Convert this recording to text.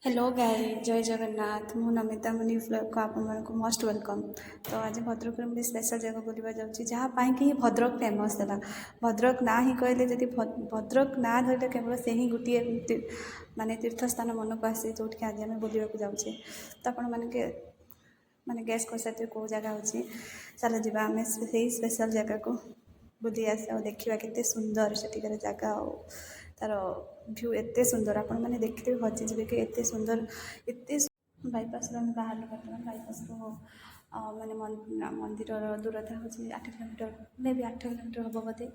Hello गाई जय जगन्नाथ मु नमिता मुनि व्लॉग को आप मोस्ट वेलकम। तो आज भद्रक में स्पेशल जगह बुलवा जाऊँगी जहाँ कि भद्रक फेमस है। भद्रक ना ही कहले जदि भद्रक ना धरले केवल से ही गोटे माने तीर्थस्थान मन को आसे जो आज आम बुलवा जाऊँचे। तो आपण माने गैस कर सकते कौ जगह हो चलो जी आम से स्पेशल जगह को बुली आस देखा के सुंदर सेठिकार जगह तार भ्यू एत सुंदर आपण मैंने देखते हजिजे कि एत सुंदर एत बाईपास बाहर बर्तमान बाईपास को माने मंदिर दूरता हूँ 8 किलोमीटर मे भी 8 किलोमीटर हम बोधे।